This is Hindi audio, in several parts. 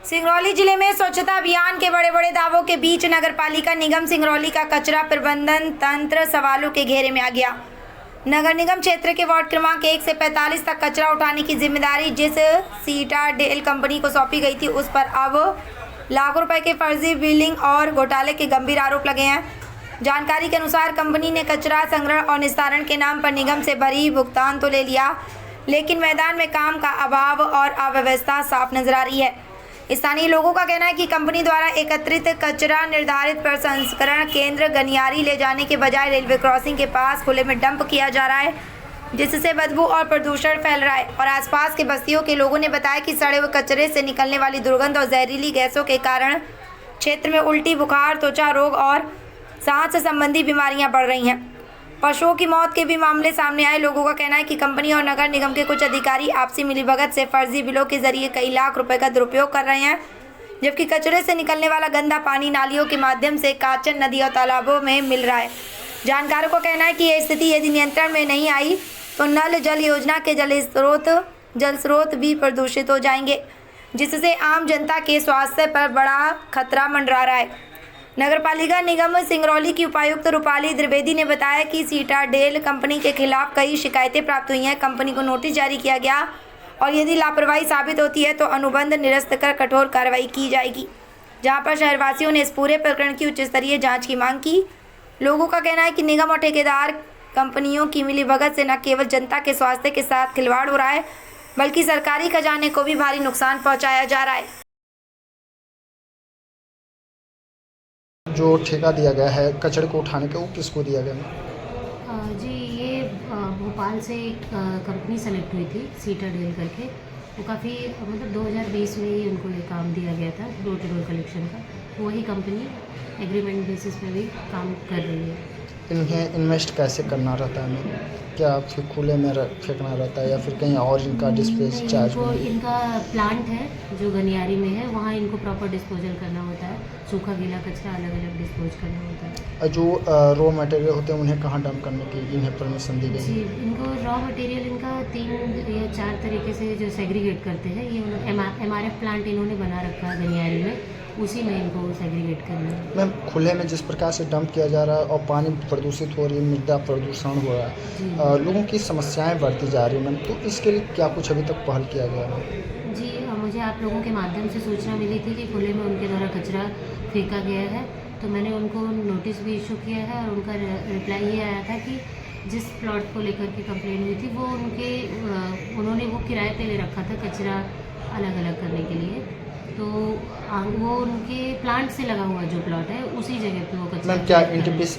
सिंगरौली जिले में स्वच्छता अभियान के बड़े बड़े दावों के बीच नगरपालिका निगम सिंगरौली का कचरा प्रबंधन तंत्र सवालों के घेरे में आ गया। नगर निगम क्षेत्र के वार्ड क्रमांक 1 से 45 तक कचरा उठाने की जिम्मेदारी जिस सीटाडेल कंपनी को सौंपी गई थी, उस पर अब लाखों रुपए के फर्जी बिलिंग और घोटाले के गंभीर आरोप लगे हैं। जानकारी के अनुसार कंपनी ने कचरा संग्रहण और निस्तारण के नाम पर निगम से भरी भुगतान तो ले लिया, लेकिन मैदान में काम का अभाव और अव्यवस्था साफ नजर आ रही है। स्थानीय लोगों का कहना है कि कंपनी द्वारा एकत्रित कचरा निर्धारित प्रसंस्करण केंद्र गनियारी ले जाने के बजाय रेलवे क्रॉसिंग के पास खुले में डंप किया जा रहा है, जिससे बदबू और प्रदूषण फैल रहा है। और आसपास के बस्तियों के लोगों ने बताया कि सड़े हुए कचरे से निकलने वाली दुर्गंध और जहरीली गैसों के कारण क्षेत्र में उल्टी, बुखार, त्वचा रोग और सांस संबंधी बीमारियां बढ़ रही हैं। पशुओं की मौत के भी मामले सामने आए। लोगों का कहना है कि कंपनी और नगर निगम के कुछ अधिकारी आपसी मिलीभगत से फर्जी बिलों के जरिए कई लाख रुपए का दुरुपयोग कर रहे हैं, जबकि कचरे से निकलने वाला गंदा पानी नालियों के माध्यम से काचन नदी और तालाबों में मिल रहा है। जानकारों का कहना है कि यह स्थिति यदि नियंत्रण में नहीं आई तो नल जल योजना के जल स्रोत भी प्रदूषित हो जाएंगे, जिससे आम जनता के स्वास्थ्य पर बड़ा खतरा मंडरा रहा है। नगरपालिका निगम सिंगरौली की उपायुक्त रूपाली द्विवेदी ने बताया कि सीटाडेल कंपनी के खिलाफ कई शिकायतें प्राप्त हुई हैं। कंपनी को नोटिस जारी किया गया और यदि लापरवाही साबित होती है तो अनुबंध निरस्त कर कठोर कार्रवाई की जाएगी। जहां पर शहरवासियों ने इस पूरे प्रकरण की उच्च स्तरीय जांच की मांग की। लोगों का कहना है कि निगम और ठेकेदार कंपनियों की मिलीभगत से न केवल जनता के स्वास्थ्य के साथ खिलवाड़ हो रहा है, बल्कि सरकारी खजाने को भी भारी नुकसान पहुँचाया जा रहा है। जो ठेका दिया गया है कचरे को उठाने का, वो किसको दिया गया है? जी, ये भोपाल से एक कंपनी सेलेक्ट हुई थी सीटाडेल करके। वो काफ़ी मतलब 2020 में ही उनको ये काम दिया गया था डोर टू डोर कलेक्शन का। वही कंपनी एग्रीमेंट बेसिस पे भी काम कर रही है। इन्हें इन्वेस्ट कैसे करना रहता है? क्या फिर खुले में फेंकना रहता है या फिर कहीं और इनका डिस्पोज चार्ज? इनका प्लांट है जो गनियारी में है, वहाँ इनको प्रॉपर डिस्पोजल करना होता है। सूखा गीला कचरा अलग अलग डिस्पोज करना होता है। जो रॉ मटेरियल होते हैं उन्हें कहाँ डंप करने की इन्हें परमिशन दी गई जी, है? इनको रॉ मटेरियल इनका 3 या 4 तरीके से जो सेग्रीगेट करते हैं। ये MRF प्लांट इन्होंने बना रखा है गनियारी में, उसी में इनको सेग्रीगेट करना है। मैम, खुले में जिस प्रकार से डंप किया जा रहा है और पानी प्रदूषित हो रही है, मृदा प्रदूषण हो रहा है, लोगों की समस्याएं बढ़ती जा रही हैं मैम, तो इसके लिए क्या कुछ अभी तक पहल किया गया है? जी, मुझे आप लोगों के माध्यम से सूचना मिली थी कि खुले में उनके द्वारा कचरा फेंका गया है, तो मैंने उनको नोटिस भी इशू किया है और उनका रिप्लाई ये आया था कि जिस प्लॉट को लेकर के कंप्लेन हुई थी वो उन्होंने वो किराए पे ले रखा था कचरा अलग अलग करने के लिए। तो वो उनके प्लांट से लगा हुआ जो प्लॉट है उसी जगह पे वो कचरा। मैम, क्या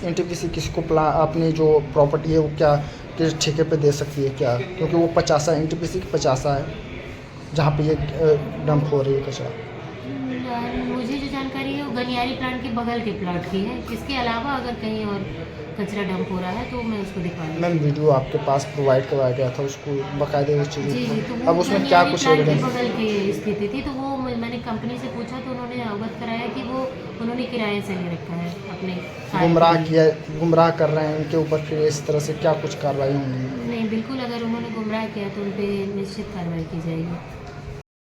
एनटीपीसी किसको अपनी जो प्रॉपर्टी है वो क्या किस ठेके पे दे सकती है क्या? क्योंकि वो 50 एनटीपीसी की 50 है जहाँ पे ये डंप हो रही है कचरा। मुझे जो जानकारी है वो गनियारी प्लांट के बगल के प्लॉट की है। इसके अलावा अगर कहीं और कचरा डंप हो रहा है तो मैं उसको दिखा दूँगी। मैम, वीडियो आपके पास प्रोवाइड करवाया गया था, उसको बाकायदे उस चीज़ जी, तो अब उसमें क्या कुछ एविडेंस? बगल की स्थिति थी, तो वो मैंने कंपनी से पूछा तो उन्होंने अवगत कराया कि वो उन्होंने किराए से ले रखा है अपने। गुमराह कर रहे हैं उनके ऊपर, फिर इस तरह से क्या कुछ कार्रवाई होंगी? नहीं, बिल्कुल, अगर उन्होंने गुमराह किया तो उन पर निश्चित कार्रवाई की जाएगी।